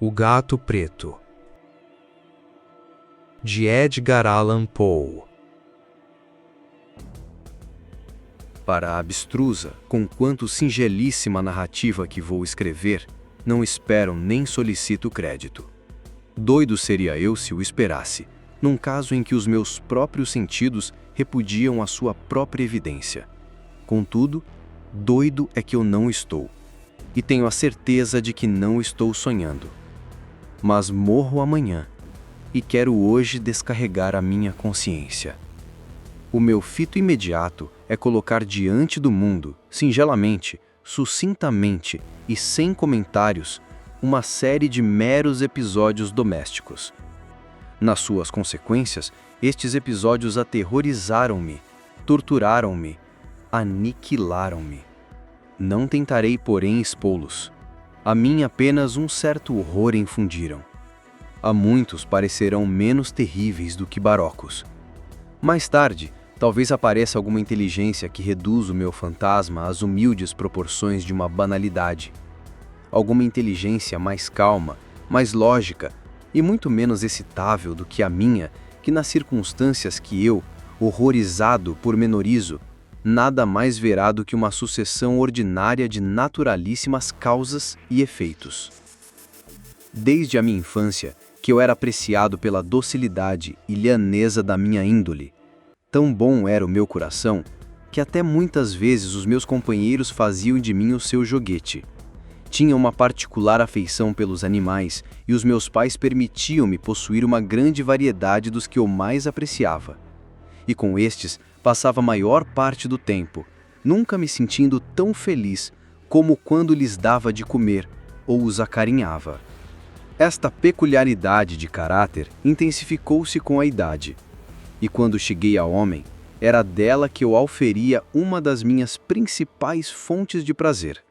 O Gato Preto, de Edgar Allan Poe. Para a abstrusa, conquanto singelíssima narrativa que vou escrever, não espero nem solicito crédito. Doido seria eu se o esperasse, num caso em que os meus próprios sentidos repudiam a sua própria evidência. Contudo, doido é que eu não estou, e tenho a certeza de que não estou sonhando. Mas morro amanhã, e quero hoje descarregar a minha consciência. O meu fito imediato é colocar diante do mundo, singelamente, sucintamente e sem comentários, uma série de meros episódios domésticos. Nas suas consequências, estes episódios aterrorizaram-me, torturaram-me, aniquilaram-me. Não tentarei, porém, expô-los. A mim apenas um certo horror infundiram. A muitos parecerão menos terríveis do que barocos. Mais tarde, talvez apareça alguma inteligência que reduz o meu fantasma às humildes proporções de uma banalidade. Alguma inteligência mais calma, mais lógica e muito menos excitável do que a minha, que nas circunstâncias que eu, horrorizado pormenorizo, nada mais verá do que uma sucessão ordinária de naturalíssimas causas e efeitos. Desde a minha infância, que eu era apreciado pela docilidade e lhaneza da minha índole, tão bom era o meu coração, que até muitas vezes os meus companheiros faziam de mim o seu joguete. Tinha uma particular afeição pelos animais e os meus pais permitiam-me possuir uma grande variedade dos que eu mais apreciava. E com estes passava a maior parte do tempo, nunca me sentindo tão feliz como quando lhes dava de comer ou os acarinhava. Esta peculiaridade de caráter intensificou-se com a idade, e quando cheguei a homem, era dela que eu auferia uma das minhas principais fontes de prazer.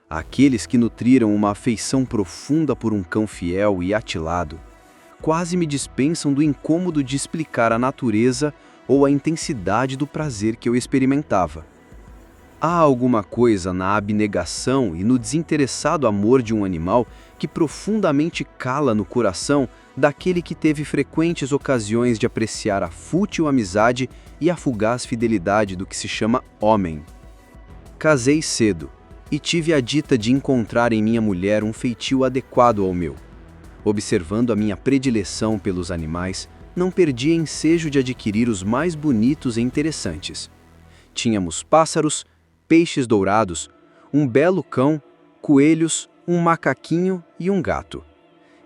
Aqueles que nutriram uma afeição profunda por um cão fiel e atilado, quase me dispensam do incômodo de explicar a natureza ou a intensidade do prazer que eu experimentava. Há alguma coisa na abnegação e no desinteressado amor de um animal que profundamente cala no coração daquele que teve frequentes ocasiões de apreciar a fútil amizade e a fugaz fidelidade do que se chama homem. Casei cedo e tive a dita de encontrar em minha mulher um feitio adequado ao meu. Observando a minha predileção pelos animais, não perdi ensejo de adquirir os mais bonitos e interessantes. Tínhamos pássaros, peixes dourados, um belo cão, coelhos, um macaquinho e um gato.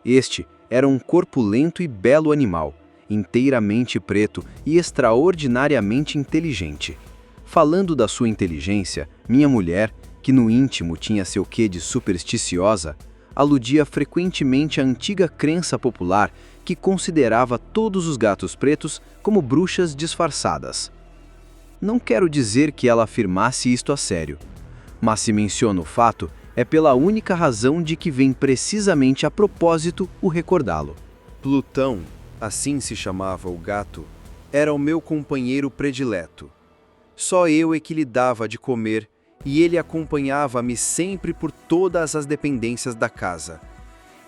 Este era um corpulento e belo animal, inteiramente preto e extraordinariamente inteligente. Falando da sua inteligência, minha mulher, que no íntimo tinha seu quê de supersticiosa, aludia frequentemente à antiga crença popular que considerava todos os gatos pretos como bruxas disfarçadas. Não quero dizer que ela afirmasse isto a sério, mas se menciono o fato, é pela única razão de que vem precisamente a propósito o recordá-lo. Plutão, assim se chamava o gato, era o meu companheiro predileto. Só eu é que lhe dava de comer e ele acompanhava-me sempre por todas as dependências da casa.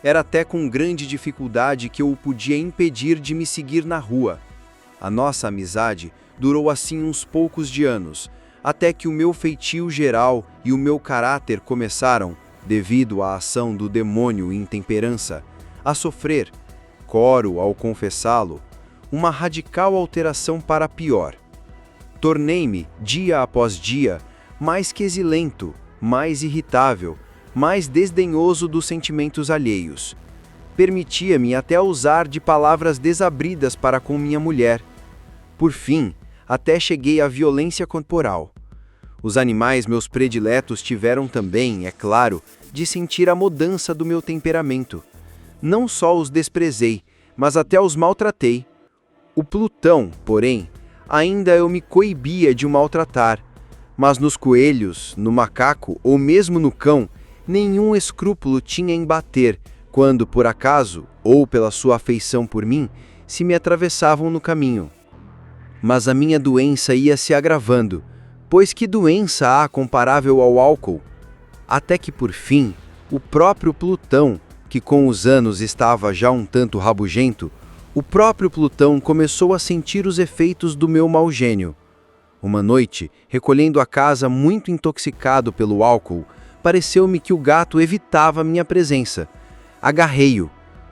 Era até com grande dificuldade que eu o podia impedir de me seguir na rua. A nossa amizade durou assim uns poucos de anos, até que o meu feitio geral e o meu caráter começaram, devido à ação do demônio intemperança, a sofrer, coro ao confessá-lo, uma radical alteração para pior. Tornei-me, dia após dia, mais quesilento, mais irritável, mais desdenhoso dos sentimentos alheios. Permitia-me até usar de palavras desabridas para com minha mulher. Por fim, até cheguei à violência corporal. Os animais meus prediletos tiveram também, é claro, de sentir a mudança do meu temperamento. Não só os desprezei, mas até os maltratei. O Plutão, porém, ainda eu me coibia de o maltratar, mas nos coelhos, no macaco ou mesmo no cão, nenhum escrúpulo tinha em bater, quando, por acaso, ou pela sua afeição por mim, se me atravessavam no caminho. Mas a minha doença ia se agravando, pois que doença há comparável ao álcool? Até que, por fim, o próprio Plutão, que com os anos estava já um tanto rabugento, o próprio Plutão começou a sentir os efeitos do meu mau gênio. Uma noite, recolhendo a casa muito intoxicado pelo álcool, pareceu-me que o gato evitava minha presença. Agarrei-o,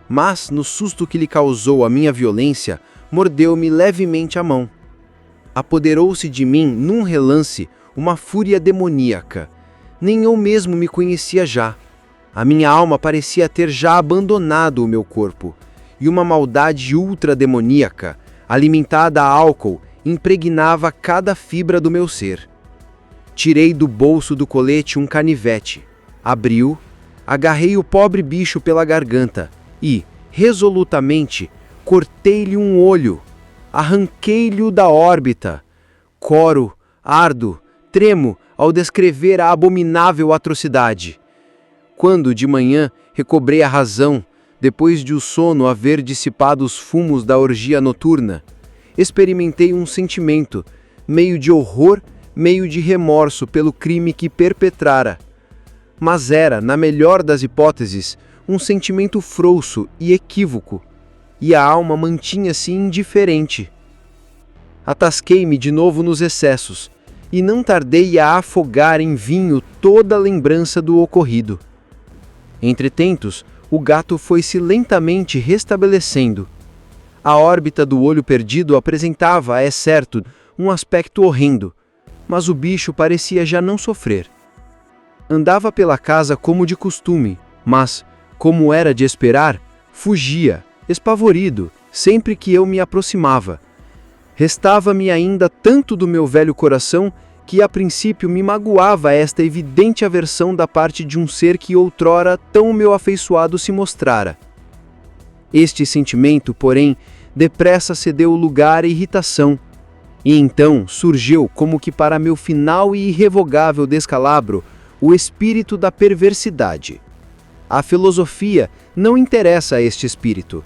mas, no susto que lhe causou a minha violência, mordeu-me levemente a mão. Apoderou-se de mim, num relance, uma fúria demoníaca. Nem eu mesmo me conhecia já. A minha alma parecia ter já abandonado o meu corpo, e uma maldade ultrademoníaca, alimentada a álcool, impregnava cada fibra do meu ser. Tirei do bolso do colete um canivete, abri-o, agarrei o pobre bicho pela garganta e, resolutamente, cortei-lhe um olho, arranquei-lhe-o da órbita. Coro, ardo, tremo ao descrever a abominável atrocidade. Quando, de manhã, recobrei a razão, depois de o sono haver dissipado os fumos da orgia noturna, experimentei um sentimento, meio de horror, meio de remorso pelo crime que perpetrara. Mas era, na melhor das hipóteses, um sentimento frouxo e equívoco, e a alma mantinha-se indiferente. Atasquei-me de novo nos excessos, e não tardei a afogar em vinho toda a lembrança do ocorrido. Entretanto, o gato foi-se lentamente restabelecendo. A órbita do olho perdido apresentava, é certo, um aspecto horrendo, mas o bicho parecia já não sofrer. Andava pela casa como de costume, mas, como era de esperar, fugia, espavorido, sempre que eu me aproximava. Restava-me ainda tanto do meu velho coração que a princípio me magoava esta evidente aversão da parte de um ser que outrora tão meu afeiçoado se mostrara. Este sentimento, porém, depressa cedeu lugar à irritação, e então surgiu, como que para meu final e irrevogável descalabro, o espírito da perversidade. A filosofia não interessa a este espírito.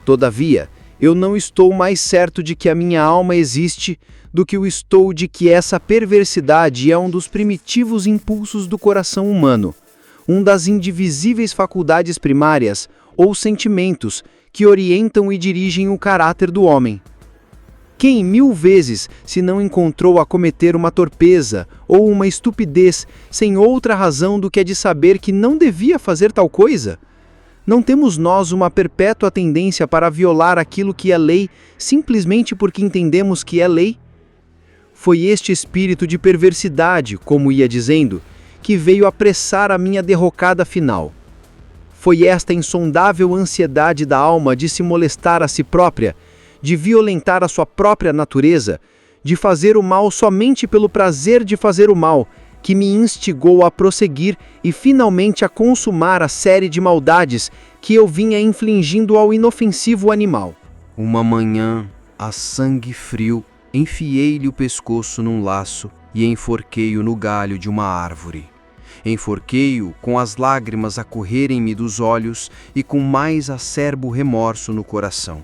Todavia, eu não estou mais certo de que a minha alma existe do que o estou de que essa perversidade é um dos primitivos impulsos do coração humano, um das indivisíveis faculdades primárias ou sentimentos que orientam e dirigem o caráter do homem. Quem 1000 vezes se não encontrou a cometer uma torpeza ou uma estupidez sem outra razão do que a de saber que não devia fazer tal coisa? Não temos nós uma perpétua tendência para violar aquilo que é lei simplesmente porque entendemos que é lei? Foi este espírito de perversidade, como ia dizendo, que veio apressar a minha derrocada final. Foi esta insondável ansiedade da alma de se molestar a si própria, de violentar a sua própria natureza, de fazer o mal somente pelo prazer de fazer o mal, que me instigou a prosseguir e finalmente a consumar a série de maldades que eu vinha infligindo ao inofensivo animal. Uma manhã, a sangue frio, enfiei-lhe o pescoço num laço e enforquei-o no galho de uma árvore. Enforquei-o com as lágrimas a correrem-me dos olhos e com mais acerbo remorso no coração.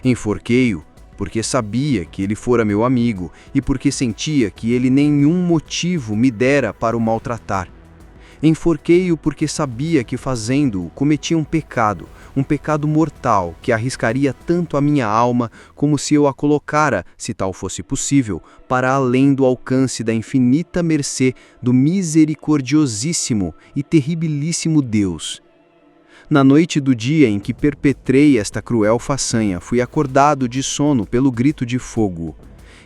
Enforquei-o porque sabia que ele fora meu amigo e porque sentia que ele nenhum motivo me dera para o maltratar. Enforquei-o porque sabia que fazendo-o cometia um pecado mortal que arriscaria tanto a minha alma como se eu a colocara, se tal fosse possível, para além do alcance da infinita mercê do misericordiosíssimo e terribilíssimo Deus. Na noite do dia em que perpetrei esta cruel façanha, fui acordado de sono pelo grito de fogo.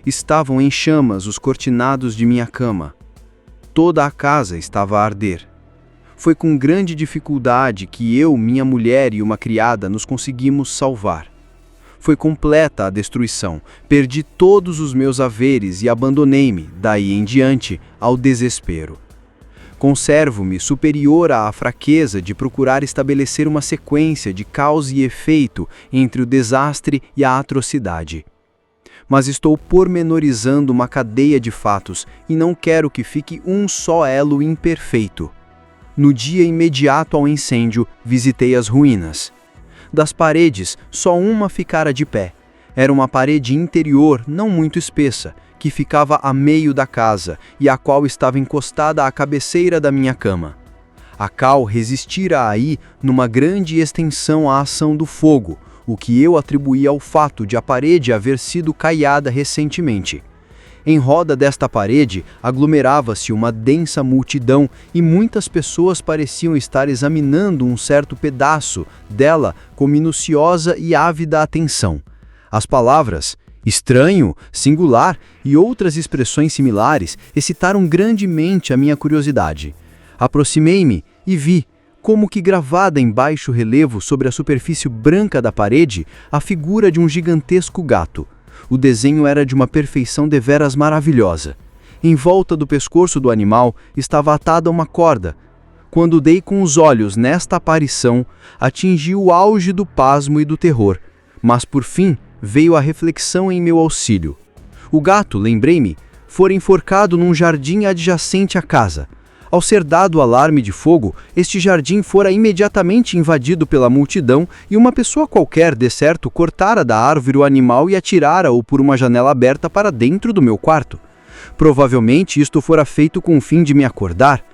Estavam em chamas os cortinados de minha cama. Toda a casa estava a arder. Foi com grande dificuldade que eu, minha mulher e uma criada nos conseguimos salvar. Foi completa a destruição. Perdi todos os meus haveres e abandonei-me, daí em diante, ao desespero. Conservo-me superior à fraqueza de procurar estabelecer uma sequência de causa e efeito entre o desastre e a atrocidade. Mas estou pormenorizando uma cadeia de fatos e não quero que fique um só elo imperfeito. No dia imediato ao incêndio, visitei as ruínas. Das paredes, só uma ficara de pé. Era uma parede interior não muito espessa, que ficava a meio da casa e a qual estava encostada à cabeceira da minha cama. A cal resistira aí numa grande extensão à ação do fogo, o que eu atribuía ao fato de a parede haver sido caiada recentemente. Em roda desta parede aglomerava-se uma densa multidão e muitas pessoas pareciam estar examinando um certo pedaço dela com minuciosa e ávida atenção. As palavras estranho, singular e outras expressões similares excitaram grandemente a minha curiosidade. Aproximei-me e vi, como que gravada em baixo relevo sobre a superfície branca da parede, a figura de um gigantesco gato. O desenho era de uma perfeição deveras maravilhosa. Em volta do pescoço do animal estava atada uma corda. Quando dei com os olhos nesta aparição, atingi o auge do pasmo e do terror. Mas por fim veio a reflexão em meu auxílio. O gato, lembrei-me, fora enforcado num jardim adjacente à casa. Ao ser dado o alarme de fogo, este jardim fora imediatamente invadido pela multidão e uma pessoa qualquer, de certo, cortara da árvore o animal e atirara-o por uma janela aberta para dentro do meu quarto. Provavelmente isto fora feito com o fim de me acordar.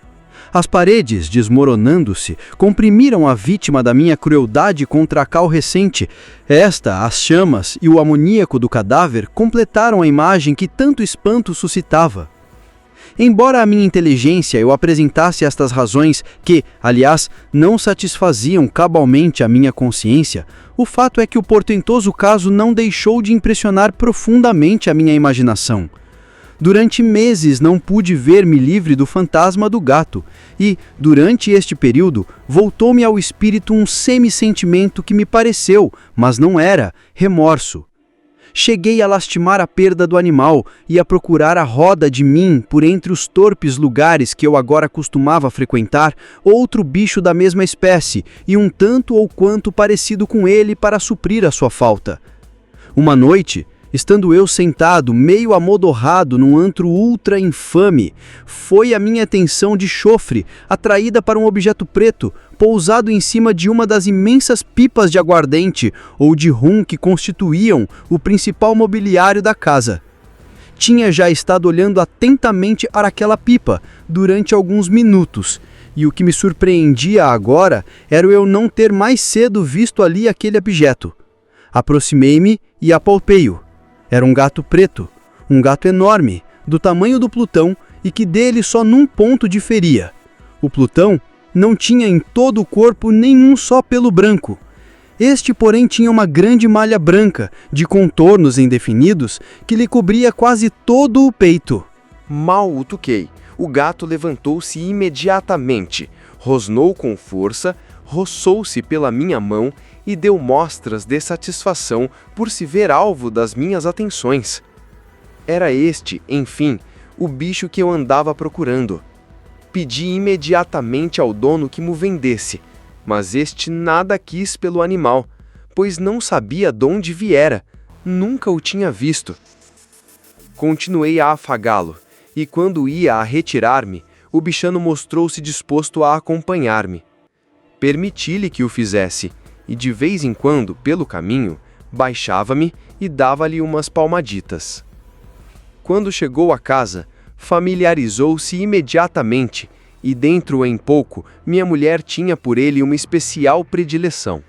As paredes, desmoronando-se, comprimiram a vítima da minha crueldade contra a cal recente. Esta, as chamas e o amoníaco do cadáver completaram a imagem que tanto espanto suscitava. Embora a minha inteligência eu apresentasse estas razões que, aliás, não satisfaziam cabalmente a minha consciência, o fato é que o portentoso caso não deixou de impressionar profundamente a minha imaginação. Durante meses não pude ver-me livre do fantasma do gato, e, durante este período, voltou-me ao espírito um semi-sentimento que me pareceu, mas não era, remorso. Cheguei a lastimar a perda do animal e a procurar a roda de mim por entre os torpes lugares que eu agora costumava frequentar, outro bicho da mesma espécie e um tanto ou quanto parecido com ele para suprir a sua falta. Uma noite, estando eu sentado, meio amodorrado num antro ultra infame, foi a minha atenção de chofre, atraída para um objeto preto, pousado em cima de uma das imensas pipas de aguardente ou de rum que constituíam o principal mobiliário da casa. Tinha já estado olhando atentamente para aquela pipa durante alguns minutos, e o que me surpreendia agora era eu não ter mais cedo visto ali aquele objeto. Aproximei-me e apalpei-o. Era um gato preto, um gato enorme, do tamanho do Plutão e que dele só num ponto diferia. O Plutão não tinha em todo o corpo nenhum só pelo branco. Este, porém, tinha uma grande malha branca, de contornos indefinidos, que lhe cobria quase todo o peito. Mal o toquei. O gato levantou-se imediatamente, rosnou com força, roçou-se pela minha mão e deu mostras de satisfação por se ver alvo das minhas atenções. Era este, enfim, o bicho que eu andava procurando. Pedi imediatamente ao dono que mo vendesse, mas este nada quis pelo animal, pois não sabia de onde viera, nunca o tinha visto. Continuei a afagá-lo, e quando ia a retirar-me, o bichano mostrou-se disposto a acompanhar-me. Permiti-lhe que o fizesse, e de vez em quando, pelo caminho, baixava-me e dava-lhe umas palmaditas. Quando chegou à casa, familiarizou-se imediatamente, e dentro em pouco, minha mulher tinha por ele uma especial predileção.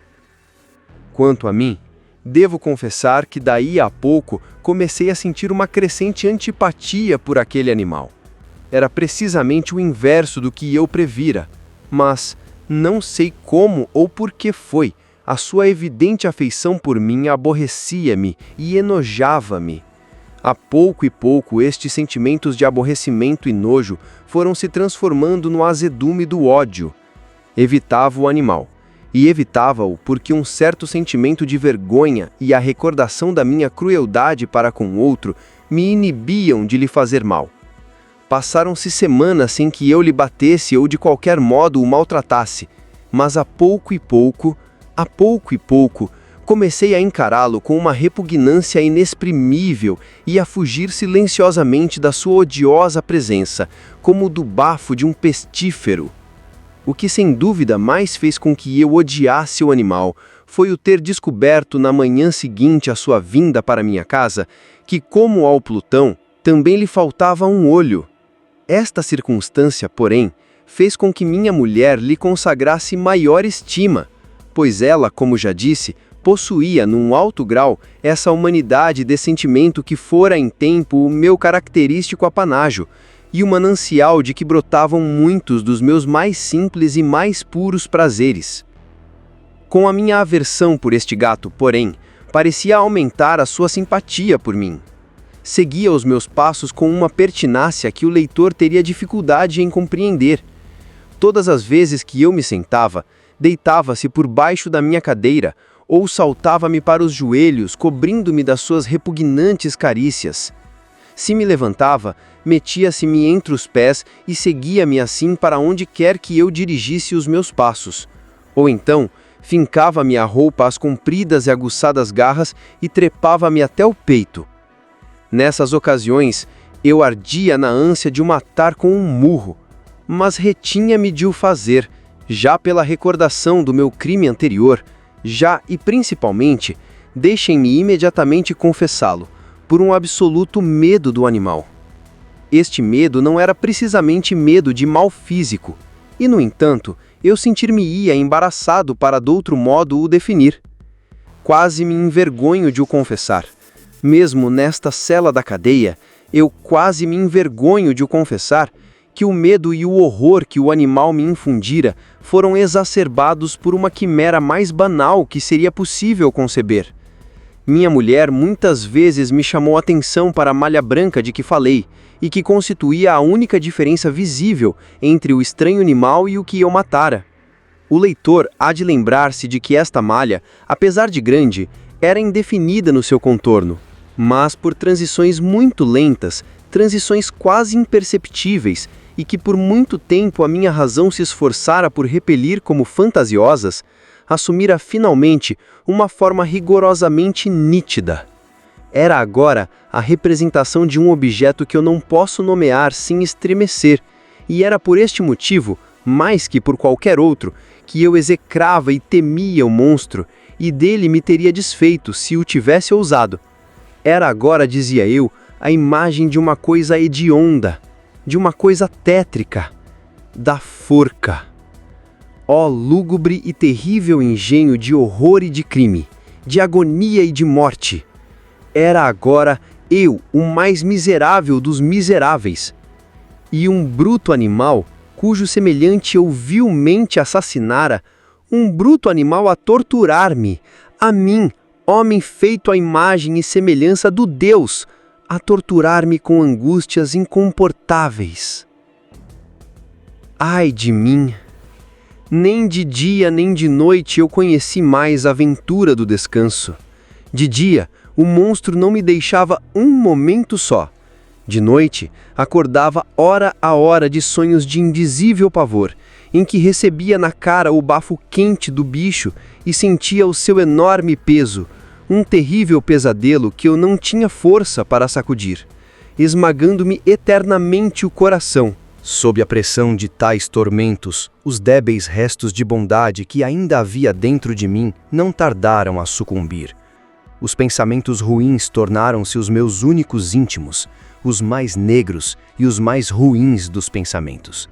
Quanto a mim, devo confessar que daí a pouco comecei a sentir uma crescente antipatia por aquele animal. Era precisamente o inverso do que eu previra, mas não sei como ou por que foi, a sua evidente afeição por mim aborrecia-me e enojava-me. A pouco e pouco, estes sentimentos de aborrecimento e nojo foram se transformando no azedume do ódio. Evitava o animal, e evitava-o porque um certo sentimento de vergonha e a recordação da minha crueldade para com o outro me inibiam de lhe fazer mal. Passaram-se semanas sem que eu lhe batesse ou de qualquer modo o maltratasse, mas a pouco e pouco, comecei a encará-lo com uma repugnância inexprimível e a fugir silenciosamente da sua odiosa presença, como do bafo de um pestífero. O que sem dúvida mais fez com que eu odiasse o animal foi o ter descoberto na manhã seguinte à sua vinda para minha casa que, como ao Plutão, também lhe faltava um olho. Esta circunstância, porém, fez com que minha mulher lhe consagrasse maior estima, pois ela, como já disse, possuía num alto grau essa humanidade de sentimento que fora em tempo o meu característico apanágio, e o manancial de que brotavam muitos dos meus mais simples e mais puros prazeres. Com a minha aversão por este gato, porém, parecia aumentar a sua simpatia por mim. Seguia os meus passos com uma pertinácia que o leitor teria dificuldade em compreender. Todas as vezes que eu me sentava, deitava-se por baixo da minha cadeira ou saltava-me para os joelhos, cobrindo-me das suas repugnantes carícias. Se me levantava, metia-se-me entre os pés e seguia-me assim para onde quer que eu dirigisse os meus passos. Ou então, fincava-me a roupa às compridas e aguçadas garras e trepava-me até o peito. Nessas ocasiões, eu ardia na ânsia de o matar com um murro, mas retinha-me de o fazer, já pela recordação do meu crime anterior, já e principalmente, deixem-me imediatamente confessá-lo, por um absoluto medo do animal. Este medo não era precisamente medo de mal físico, e, no entanto, eu sentir-me-ia embaraçado para de outro modo o definir. Quase me envergonho de o confessar. Mesmo nesta cela da cadeia, eu quase me envergonho de o confessar que o medo e o horror que o animal me infundira foram exacerbados por uma quimera mais banal que seria possível conceber. Minha mulher muitas vezes me chamou a atenção para a malha branca de que falei, e que constituía a única diferença visível entre o estranho animal e o que eu matara. O leitor há de lembrar-se de que esta malha, apesar de grande, era indefinida no seu contorno, mas por transições muito lentas, transições quase imperceptíveis, e que por muito tempo a minha razão se esforçara por repelir como fantasiosas, assumira finalmente uma forma rigorosamente nítida. Era agora a representação de um objeto que eu não posso nomear sem estremecer, e era por este motivo, mais que por qualquer outro, que eu execrava e temia o monstro, e dele me teria desfeito se o tivesse ousado. Era agora, dizia eu, a imagem de uma coisa hedionda, de uma coisa tétrica, da forca. Ó lúgubre e terrível engenho de horror e de crime, de agonia e de morte! Era agora eu, o mais miserável dos miseráveis. E um bruto animal, cujo semelhante eu vilmente assassinara, um bruto animal a torturar-me, a mim, homem feito à imagem e semelhança do Deus, a torturar-me com angústias incomportáveis. Ai de mim! Nem de dia nem de noite eu conheci mais a ventura do descanso. De dia, o monstro não me deixava um momento só. De noite, acordava hora a hora de sonhos de indizível pavor, em que recebia na cara o bafo quente do bicho e sentia o seu enorme peso, um terrível pesadelo que eu não tinha força para sacudir, esmagando-me eternamente o coração. Sob a pressão de tais tormentos, os débeis restos de bondade que ainda havia dentro de mim não tardaram a sucumbir. Os pensamentos ruins tornaram-se os meus únicos íntimos, os mais negros e os mais ruins dos pensamentos.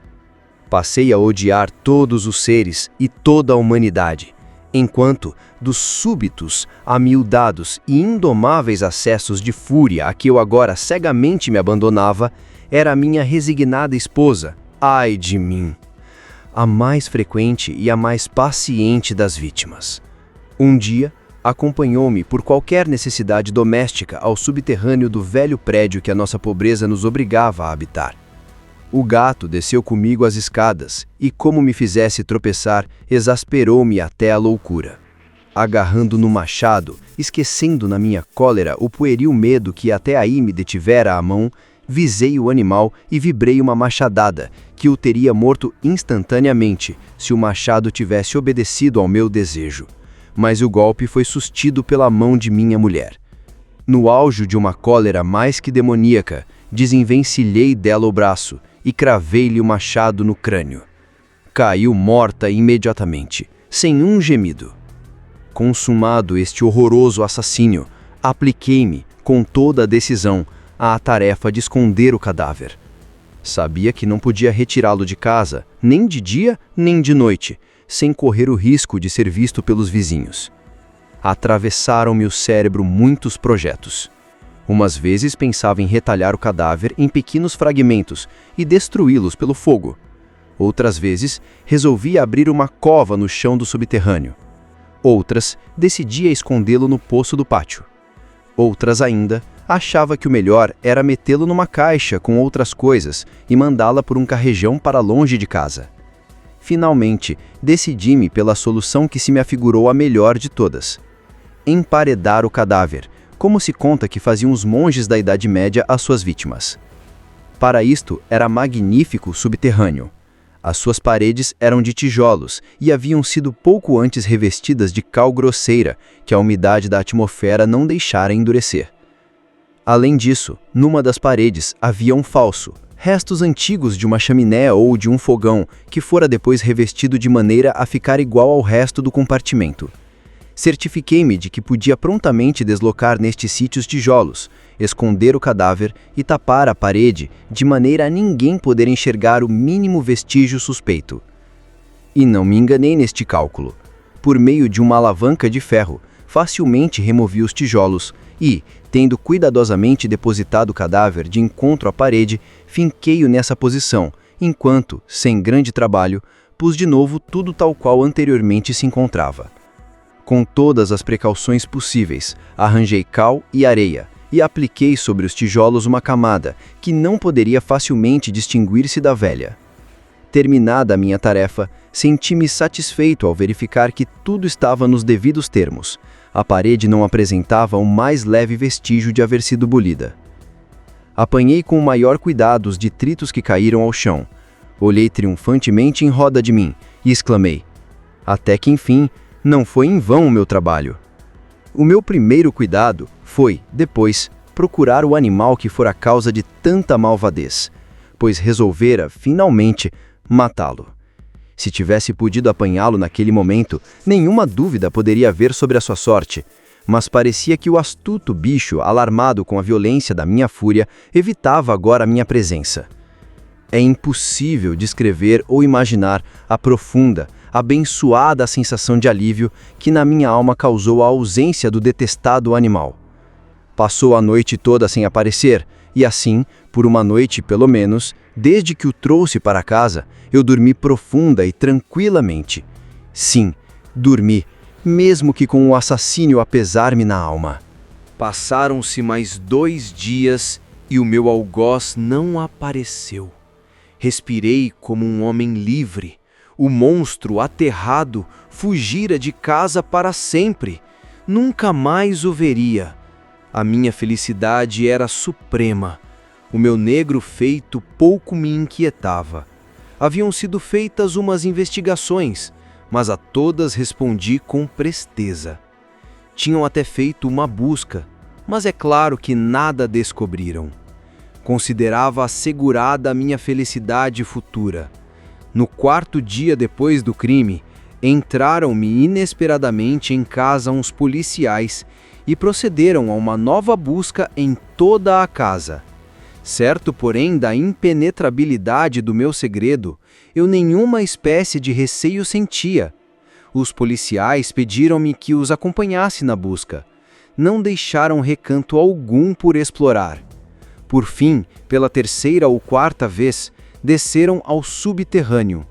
Passei a odiar todos os seres e toda a humanidade, enquanto, dos súbitos, amiudados e indomáveis acessos de fúria a que eu agora cegamente me abandonava, era a minha resignada esposa, ai de mim, a mais frequente e a mais paciente das vítimas. Um dia, acompanhou-me por qualquer necessidade doméstica ao subterrâneo do velho prédio que a nossa pobreza nos obrigava a habitar. O gato desceu comigo as escadas e, como me fizesse tropeçar, exasperou-me até a loucura. Agarrando no machado, esquecendo na minha cólera o pueril medo que até aí me detivera a mão, visei o animal e vibrei uma machadada, que o teria morto instantaneamente, se o machado tivesse obedecido ao meu desejo. Mas o golpe foi sustido pela mão de minha mulher. No auge de uma cólera mais que demoníaca, desenvencilhei dela o braço e cravei-lhe o machado no crânio. Caiu morta imediatamente, sem um gemido. Consumado este horroroso assassínio, apliquei-me, com toda a decisão, à tarefa de esconder o cadáver. Sabia que não podia retirá-lo de casa, nem de dia, nem de noite, sem correr o risco de ser visto pelos vizinhos. Atravessaram-me o cérebro muitos projetos. Umas vezes pensava em retalhar o cadáver em pequenos fragmentos e destruí-los pelo fogo. Outras vezes, resolvia abrir uma cova no chão do subterrâneo. Outras, decidia escondê-lo no poço do pátio. Outras ainda, achava que o melhor era metê-lo numa caixa com outras coisas e mandá-la por um carrejão para longe de casa. Finalmente, decidi-me pela solução que se me afigurou a melhor de todas: emparedar o cadáver, como se conta que faziam os monges da Idade Média às suas vítimas. Para isto, era magnífico o subterrâneo. As suas paredes eram de tijolos e haviam sido pouco antes revestidas de cal grosseira, que a umidade da atmosfera não deixara endurecer. Além disso, numa das paredes havia um falso, restos antigos de uma chaminé ou de um fogão, que fora depois revestido de maneira a ficar igual ao resto do compartimento. Certifiquei-me de que podia prontamente deslocar nestes sítios tijolos, esconder o cadáver e tapar a parede de maneira a ninguém poder enxergar o mínimo vestígio suspeito. E não me enganei neste cálculo. Por meio de uma alavanca de ferro, facilmente removi os tijolos e, tendo cuidadosamente depositado o cadáver de encontro à parede, finquei-o nessa posição, enquanto, sem grande trabalho, pus de novo tudo tal qual anteriormente se encontrava. Com todas as precauções possíveis, arranjei cal e areia e apliquei sobre os tijolos uma camada que não poderia facilmente distinguir-se da velha. Terminada a minha tarefa, senti-me satisfeito ao verificar que tudo estava nos devidos termos. A parede não apresentava o mais leve vestígio de haver sido bolida. Apanhei com o maior cuidado os detritos que caíram ao chão. Olhei triunfantemente em roda de mim e exclamei: até que enfim, não foi em vão o meu trabalho. O meu primeiro cuidado foi, depois, procurar o animal que fora a causa de tanta malvadez, pois resolvera, finalmente, matá-lo. Se tivesse podido apanhá-lo naquele momento, nenhuma dúvida poderia haver sobre a sua sorte, mas parecia que o astuto bicho, alarmado com a violência da minha fúria, evitava agora a minha presença. É impossível descrever ou imaginar a profunda, abençoada sensação de alívio que na minha alma causou a ausência do detestado animal. Passou a noite toda sem aparecer, e assim, por uma noite pelo menos, desde que o trouxe para casa, eu dormi profunda e tranquilamente. Sim, dormi, mesmo que com o assassínio a pesar-me na alma. Passaram-se mais 2 dias e o meu algoz não apareceu. Respirei como um homem livre. O monstro, aterrado, fugira de casa para sempre. Nunca mais o veria. A minha felicidade era suprema. O meu negro feito pouco me inquietava. Haviam sido feitas umas investigações, mas a todas respondi com presteza. Tinham até feito uma busca, mas é claro que nada descobriram. Considerava assegurada a minha felicidade futura. No 4º dia depois do crime, entraram-me inesperadamente em casa uns policiais e procederam a uma nova busca em toda a casa. Certo, porém, da impenetrabilidade do meu segredo, eu nenhuma espécie de receio sentia. Os policiais pediram-me que os acompanhasse na busca. Não deixaram recanto algum por explorar. Por fim, pela 3ª ou 4ª vez, desceram ao subterrâneo.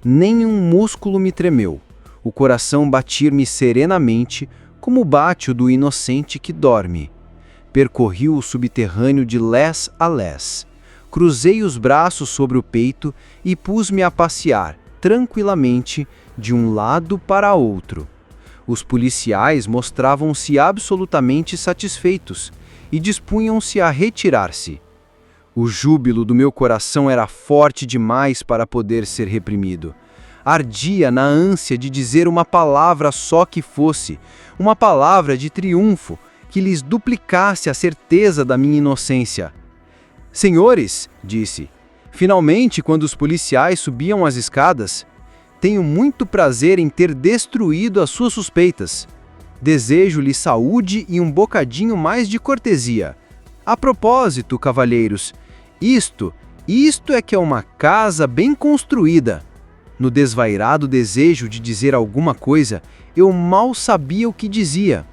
Nenhum músculo me tremeu. O coração batia-me serenamente, como bate o do inocente que dorme. Percorri o subterrâneo de lés a lés. Cruzei os braços sobre o peito e pus-me a passear, tranquilamente, de um lado para outro. Os policiais mostravam-se absolutamente satisfeitos e dispunham-se a retirar-se. O júbilo do meu coração era forte demais para poder ser reprimido. Ardia na ânsia de dizer uma palavra só que fosse, uma palavra de triunfo, que lhes duplicasse a certeza da minha inocência. Senhores, disse, finalmente, quando os policiais subiam as escadas, tenho muito prazer em ter destruído as suas suspeitas. Desejo-lhe saúde e um bocadinho mais de cortesia. A propósito, cavalheiros, isto Isto é que é uma casa bem construída. No desvairado desejo de dizer alguma coisa, eu mal sabia o que dizia.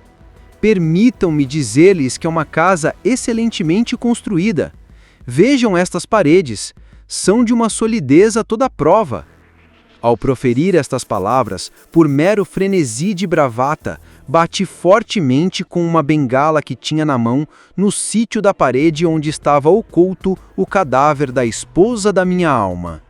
Permitam-me dizer-lhes que é uma casa excelentemente construída. Vejam estas paredes, são de uma solidez a toda prova. Ao proferir estas palavras, por mero frenesi de bravata, bati fortemente com uma bengala que tinha na mão no sítio da parede onde estava oculto o cadáver da esposa da minha alma.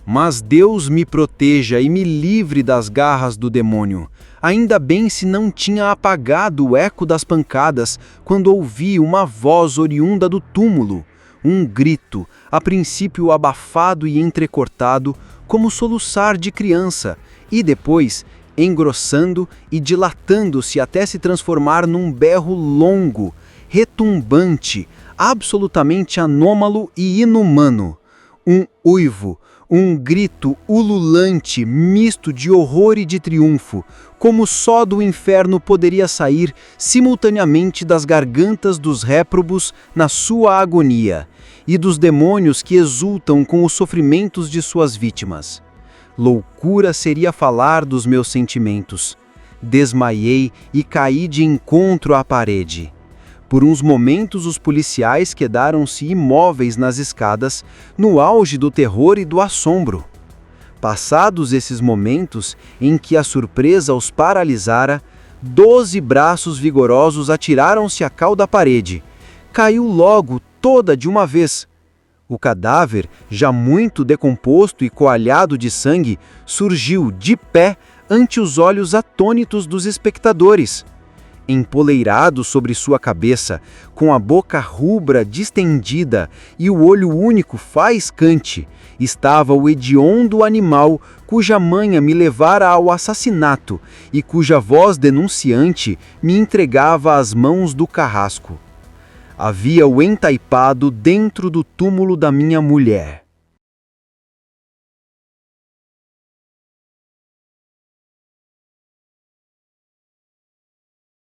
Mas Deus me proteja e me livre das garras do demônio. Ainda bem se não tinha apagado o eco das pancadas quando ouvi uma voz oriunda do túmulo, um grito, a princípio abafado e entrecortado, como soluçar de criança, e depois engrossando e dilatando-se até se transformar num berro longo, retumbante, absolutamente anômalo e inumano. Um uivo, um grito ululante, misto de horror e de triunfo, como só do inferno poderia sair simultaneamente das gargantas dos réprobos na sua agonia, e dos demônios que exultam com os sofrimentos de suas vítimas. Loucura seria falar dos meus sentimentos. Desmaiei e caí de encontro à parede. Por uns momentos os policiais quedaram-se imóveis nas escadas, no auge do terror e do assombro. Passados esses momentos em que a surpresa os paralisara, 12 braços vigorosos atiraram-se à cal da parede. Caiu logo toda de uma vez. O cadáver, já muito decomposto e coalhado de sangue, surgiu de pé ante os olhos atônitos dos espectadores. Empoleirado sobre sua cabeça, com a boca rubra distendida e o olho único faiscante, estava o hediondo animal cuja manha me levara ao assassinato e cuja voz denunciante me entregava às mãos do carrasco. Havia-o entaipado dentro do túmulo da minha mulher.